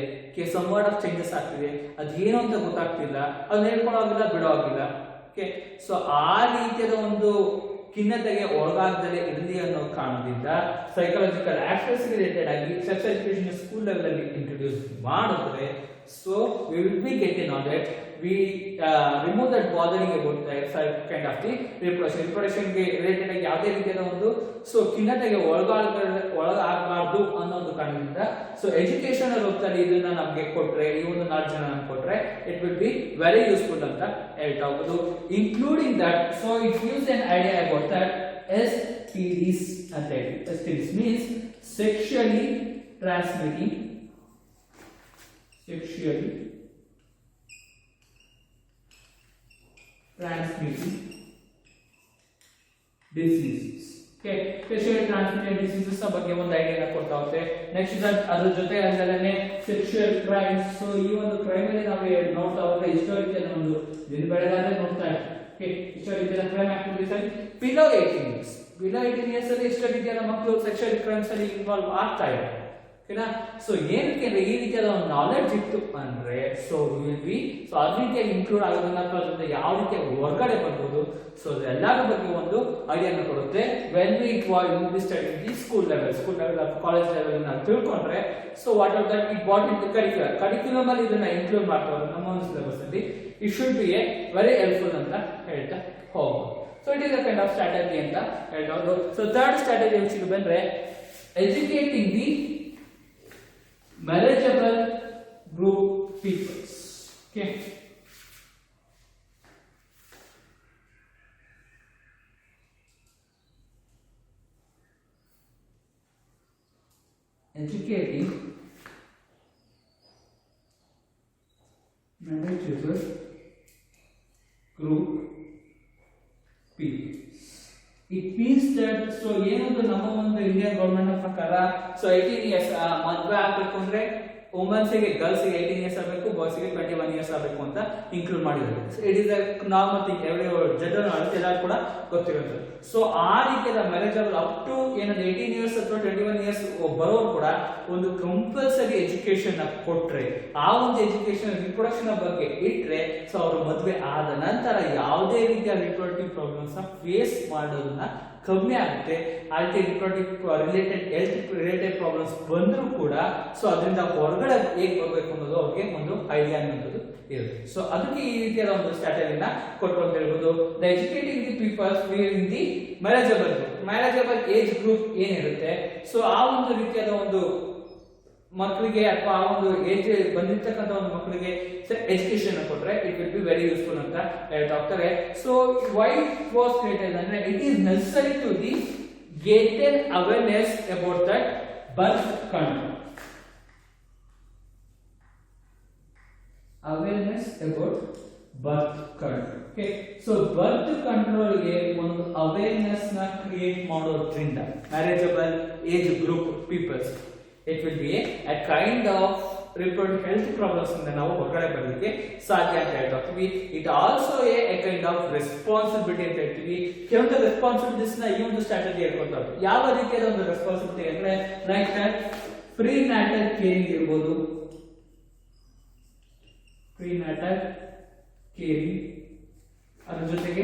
ಸಮ್ವಾಟ್ ಆಫ್ ಚೇಂಜಸ್ ಆಗ್ತಿದೆ, ಅದೇನೋ ಅಂತ ಗೊತ್ತಾಗ್ತಿಲ್ಲ, ಅದನ್ನ ಹೇಳ್ಕೊಳ್ಳೋಗಿಲ್ಲ ಬಿಡೋಗಿಲ್ಲ. ಸೊ ಆ ರೀತಿಯಾದ ಒಂದು ಖಿನ್ನತೆಗೆ ಒಳಗಾಗದಲೇ ಇರಲಿ ಅನ್ನೋ ಕಾರಣದಿಂದ ಸೈಕಾಲಜಿಕಲ್ ಆಸ್ಪೆಕ್ಟ್ಸ್ ರಿಲೇಟೆಡ್ ಆಗಿ ಸೆಕ್ಸ್ ಎಜುಕೇಶನ್ ಸ್ಕೂಲ್ ಲೆವೆಲ್ ಅಲ್ಲಿ ಇಂಟ್ರೊಡ್ಯೂಸ್ ಮಾಡಿದ್ರೆ so we will be get in knowledge, we remove that bothering about kind of the reproduction ಗೆ ರಿಲೇಟೆಡ್ ಆಗಿ ಯಾವುದೇ ರೀತಿಯಾದ ಒಂದು ಸೊ ಖಿನ್ನತೆಗೆ ಒಳಗಾಗಬಾರ್ದು ಅನ್ನೋ ಒಂದು ಕಾರಣದಿಂದ ಸೊ ಎಜುಕೇಶನ್ ರೂಪದಲ್ಲಿ ಇದನ್ನ ನಮಗೆ ಕೊಟ್ರೆ, ಈ ಒಂದು ನಾಲೆಡ್ಜ್ ಅನ್ನು ಕೊಟ್ರೆ it will be very useful ಅಂತ ಹೇಳ್ತಾ ಹೋಗೋದು. Including that so it gives an idea about that STDs ಅಂತ ಹೇಳಿ. STDs means sexually transmitting diseases. Sexually transmitted diseases ಬಗ್ಗೆ ಒಂದು ಐಡಿಯಾ ಕೊಡ್ತಾ ಹೋಗುತ್ತೆ. ನೆಕ್ಸ್ಟ್ ಅದ್ರ ಜೊತೆ ಅಲ್ಲದೆ ಸೆಕ್ಷುಯಲ್ ಕ್ರೈಮ್ಸ್. ಸೊ ಈ ಒಂದು ಕ್ರೈಮ್ ಅಲ್ಲಿ ನಾವು ನೋಡ್ತಾ ಹೋದ್ರೆ ಹಿಸ್ಟೋರಿಕಲ್ ಒಂದು ದಿನ ಬೆಳಗಾದ್ರೆ ನೋಡ್ತಾ ಇರ್ತೀವಿ. ಹಿಸ್ಟೋರಿಕಲ್ ಕ್ರೈಮ್ ಆಕ್ಟಿವಿಟೀಸ್ ಅಲ್ಲಿ ಬಿಲೋ 18 ಇಯರ್ಸ್ ಅಲ್ಲಿ ಎಷ್ಟು ರೀತಿಯಾದ ಮಕ್ಕಳು ಸೆಕ್ಷುಯಲ್ ಕ್ರೈಮ್ಸ್ ಅಲ್ಲಿ ಇನ್ವಾಲ್ವ್ ಆಗ್ತಾ ಇದ್ದಾರೆ. ಸೊ ಏನಕ್ಕೆ ಅಂದ್ರೆ ಈ ರೀತಿಯಾದ ಒಂದು ನಾಲೆಡ್ಜ್ ಇತ್ತು ಅಂದ್ರೆ ಸೊ ವಿಲ್ ಬಿ ಸೊ ಅದ ರೀತಿಯಾಗಿ ಇನ್ಕ್ಲೂಡ್ ಆಗೋದನ್ನ ಯಾವ ರೀತಿಯಾಗಿ ಹೊರಗಡೆ ಬರ್ಬೋದು, ಸೊ ಎಲ್ಲರ ಬಗ್ಗೆ ಒಂದು ಐಡಿಯಾನ ಕೊಡುತ್ತೆ. When we study school level college level ನಾವು ತಿಳ್ಕೊಂಡ್ರೆ so what are that it what in curriculum ಅಲ್ಲಿ ಇದನ್ನ ಇನ್ಕ್ಲೂಡ್ ಮಾಡ್ತಾರೆ ನಮ್ಮ ಒಂದು ಸಿಲೆಬಸ್ ಅಲ್ಲಿ. It should be A very helpful ಅಂತ ಹೇಳ್ತಾ ಹೋಗ್ಬೋದು. So it is a kind of strategy ಅಂತ ಹೇಳ್ಬೋದು. ಸೊ ಥರ್ಡ್ ಸ್ಟ್ರಾಟಜಿ ವಿಷಯಕ್ಕೆ ಬಂದ್ರೆ educating the marriageable group peoples. Educating marriageable group peoples. It means that so ಏನಂದ್ರೆ ನಮ್ಮ ಒಂದು ಇಂಡಿಯನ್ ಗವರ್ಮೆಂಟ್ ಪ್ರಕಾರ ಸೊ 18 ಇಯರ್ಸ್ ಮದುವೆ ಆಗಬೇಕು ಅಂದ್ರೆ ವುಮೆನ್ಸ್ ಗೆ ಗರ್ಲ್ಸ್ ಗೆ 18 ಇಯರ್ಸ್ ಆಗಬೇಕು, ಬಾಯ್ಸ್ ಗೆ 21 ಇಯರ್ಸ್ ಆಗಬೇಕು ಅಂತ ಇನ್ಕ್ಲೂಡ್ ಮಾಡಿದ್ದಾರೆ. It is a normal thing, every general knowledge ಎಲ್ಲರೂ ಕೂಡ ಗೊತ್ತಿರುತ್ತೆ. ಸೊ ಆ ರೀತಿಯ ಮ್ಯಾರೇಜಬಲ್ ಅಪ್ ಟು ಏನಂದ್ರೆ 18 ಇಯರ್ಸ್ ಅಥವಾ 21 ಇಯರ್ಸ್ ಬರೋರು ಕೂಡ ಒಂದು ಕಂಪಲ್ಸರಿ ಎಜುಕೇಶನ್ ಕೊಟ್ರೆ, ಆ ಒಂದು ಎಜುಕೇಶನ್ ರಿಪ್ರೊಡಕ್ಷನ್ ಬಗ್ಗೆ ಇಟ್ರೆ ಸೊ ಅವರು ಮದುವೆ ಆದ ನಂತರ ಯಾವುದೇ ರೀತಿಯ ರಿಪ್ರೊಡಕ್ಟಿವ್ ಪ್ರಾಬ್ಲಮ್ಸ್ ಫೇಸ್ ಮಾಡೋದನ್ನ ಕಮ್ಮಿ ಆಗುತ್ತೆ. ಆಲ್ಟಿ ರಿಪ್ರೊಡಕ್ಟಿವ್ ರಿಲೇಟೆಡ್ ಪ್ರಾಬ್ಲಮ್ಸ್ ಬಂದರೂ ಕೂಡ ಸೊ ಅದರಿಂದ ಹೊರಗಡೆ ಹೇಗೆ ಬರಬೇಕು ಅನ್ನೋದು ಅವ್ರಿಗೆ ಒಂದು ಐಡಿಯಾ ಅನ್ನೋದು ಇರುತ್ತೆ. ಸೊ ಅದಕ್ಕೆ ಈ ರೀತಿಯಾದ ಒಂದು ಸ್ಟ್ರಾಟಜಿನ ಕೊಟ್ಕೊಂಡು ಹೇಳ್ಬೋದು. The educating the peoples in the marriageable age group ಏನಿರುತ್ತೆ ಸೊ ಆ ಒಂದು ರೀತಿಯಾದ ಒಂದು ಮಕ್ಕಳಿಗೆ ಅಥವಾ ಆ ಒಂದು ಏಜ್ ಬಂದಿರ್ತಕ್ಕಂಥ ಒಂದು ಮಕ್ಕಳಿಗೆ ಎಜುಕೇಶನ್ ಕೊಟ್ರೆ it will be very useful ಅಂತ ಹೇಳ್ತಾ ಹೋಗ್ತಾರೆ. ಸೊ ವೈ ವಾಸ್ ಕ್ರಿಯೇಟೆಡ್ ಅಂದ್ರೆ it is necessary to the get awareness about that birth control. Awareness about birth control. So birth control ಗೆ ಒಂದು ಅವೇರ್ನೆಸ್ ನ ಕ್ರಿಯೇಟ್ ಮಾಡೋದ್ರಿಂದ marriageable age group peoples it will be a kind of reproductive health problems ಇಂದ ನಾವು ಹೊರಗಡೆ ಬರಲಿಕ್ಕೆ ಸಾಧ್ಯ ಅಂತ ಹೇಳ್ತೀವಿ. It also a kind of responsibility ಅಂತ ಹೇಳ್ತೀವಿ. ಕೆಲವೊಂದು ರೆಸ್ಪಾನ್ಸಿಬಿಲಿಟೀಸ್ ನ ಈ ಒಂದು ಸ್ಟ್ರಾಟಜಿ ಹೇಳ್ಕೊಳ್ತಾ ಹೋಗ್ತೀವಿ. ಯಾವ ರೀತಿಯಾದ ಒಂದು ರೆಸ್ಪಾನ್ಸಿಬಿಲಿಟಿ ಅಂದ್ರೆ ಲೈಕ್ ಪ್ರಿನ್ಯಾಟಲ್ ಕೇರಿಂಗ್ ಇರ್ಬೋದು, ಪ್ರಿನ್ಯಾಟಲ್ ಕೇರಿಂಗ್, ಅದರ ಜೊತೆಗೆ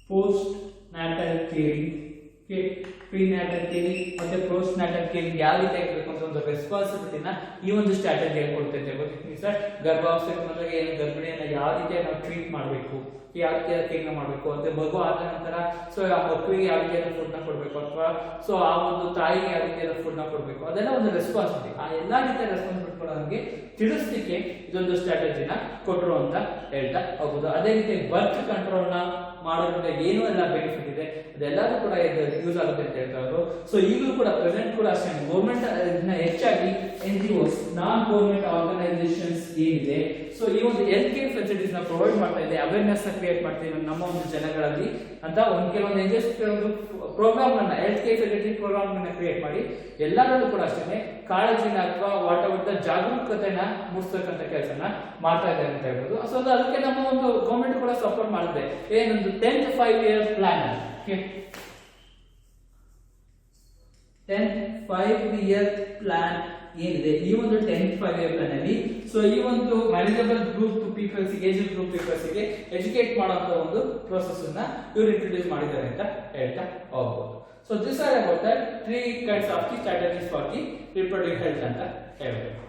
ಪೋಸ್ಟ್ ನ್ಯಾಟಲ್ ಕೇರಿಂಗ್, ಪ್ರಿನ್ಯಾಟಲ್ ಕೇರಿಂಗ್ ಮತ್ತೆ ಪೋಸ್ಟ್ ನ್ಯಾಟಲ್ ಕೇರಿಂಗ್ ಯಾವ ರೀತಿ ಆಗಬೇಕು ಅಂತ ಒಂದು ರೆಸ್ಪಾನ್ಸಿಬಿಲಿಟಿನ ಈ ಒಂದು ಸ್ಟ್ರಾಟಜಿ ಕೊಡ್ತೈತೆ. ಗೊತ್ತಿತ್ತು ಸರ್, ಗರ್ಭಾವಸ್ಥೆಗೆ ಬಂದಾಗ ಏನು ಗರ್ಭಿಣಿಯನ್ನ ಯಾವ ರೀತಿ ನಾವು ಟ್ರೀಟ್ ಮಾಡಬೇಕು, ಯಾವ ರೀತಿಯಾದ ಕೇರ್ನ ಮಾಡಬೇಕು, ಮತ್ತೆ ಮಗು ಆದ ನಂತರ ಸೊ ಆ ಮಕ್ಕಳಿಗೆ ಯಾವ ರೀತಿಯಾದ ಫುಡ್ ನ ಕೊಡಬೇಕು, ಅಥವಾ ಸೊ ಆ ಒಂದು ತಾಯಿಗೆ ಯಾವ ರೀತಿಯಾದ ಫುಡ್ ನ ಕೊಡಬೇಕು, ಅದೆಲ್ಲ ಒಂದು ರೆಸ್ಪಾನ್ಸಿಬಿಲಿಟಿ. ಆ ಎಲ್ಲಾ ರೀತಿಯ ರೆಸ್ಪಾನ್ಸಿಬಿಲಿಟಿ ನಮಗೆ ತಿಳಿಸ್ಲಿಕ್ಕೆ ಇದೊಂದು ಸ್ಟ್ರಾಟಜಿನ ಕೊಟ್ಟರು ಅಂತ ಹೇಳ್ತಾ ಹೋಗುದು. ಅದೇ ರೀತಿ ಬರ್ತ್ ಕಂಟ್ರೋಲ್ ನ ಮಾಡೋದ್ರಿಂದ ಏನು ಎಲ್ಲ ಬೆನಿಫಿಟ್ ಇದೆ ಅದೆಲ್ಲರೂ ಕೂಡ ಯೂಸ್ ಆಗುತ್ತೆ ಅಂತ ಹೇಳ್ತಾ ಇದ್ರು. ಸೊ ಈಗಲೂ ಕೂಡ ಪ್ರೆಸೆಂಟ್ ಕೂಡ ಅಷ್ಟೇ ಗೌರ್ಮೆಂಟ್ ಹೆಚ್ಚಾಗಿ NGOs, ನಾನ್ ಗೌರ್ಮೆಂಟ್ ಆರ್ಗನೈಸೇಷನ್ಸ್ ಏನಿದೆ ಸೊ ಈ ಒಂದು ಹೆಲ್ತ್ ಕೇರ್ ಫೆಸಿಲಿಟೀಸ್ ನ ಪ್ರೊವೈಡ್ ಮಾಡ್ತಾ ಇದೆ, ಅವೇರ್ನೆಸ್ ನ ಕ್ರಿಯೇಟ್ ಮಾಡ್ತೀವಿ ನಮ್ಮ ಒಂದು ಜನಗಳಲ್ಲಿ ಅಂತ ಒಂದು ಕೆಲವೊಂದು NGOs ಪ್ರೋಗ್ರಾಮ್ ಅನ್ನ, ಹೆಲ್ತ್ ಕೇರ್ ಫೆಸಿಲಿಟಿ ಪ್ರೋಗ್ರಾಮ್ ಅನ್ನ ಕ್ರಿಯೇಟ್ ಮಾಡಿ ಎಲ್ಲರಲ್ಲೂ ಕೂಡ ಅಷ್ಟೇ ಕಾಳಜಿನ ಅಥವಾ ವಾತಾವರಣದ ಜಾಗರೂಕತೆನ ಮೂಡಿಸ್ತಕ್ಕಂಥ ಕೆಲಸನ ಮಾಡ್ತಾ ಇದ್ದಾರೆ ಅಂತ ಹೇಳ್ಬೋದು. ಸೊ ಅದಕ್ಕೆ ನಮ್ಮ ಒಂದು ಗೌರ್ಮೆಂಟ್ ಕೂಡ ಸಪೋರ್ಟ್ ಮಾಡಿದೆ. ಏನೊಂದು 10th 5-year plan, 10th 5-year plan ಏನಿದೆ, ಈ ಒಂದು 10th 5-year ಪ್ಲಾನ್ ಅಲ್ಲಿ ಸೊ ಈ ಒಂದು manageable group peoples, age group peoples ಗೆ ಎಜುಕೇಟ್ ಮಾಡುವಂತ ಒಂದು ಪ್ರೋಸೆಸ್ ಅನ್ನ ಇವರು ಇಂಟ್ರೊಡ್ಯೂಸ್ ಮಾಡಿದ್ದಾರೆ ಅಂತ ಹೇಳ್ತಾ ಹೋಗ್ಬೋದು. So these are about the 3 kinds of the strategies for the reproductive health ಅಂತ ಹೇಳ್ಬೇಕು.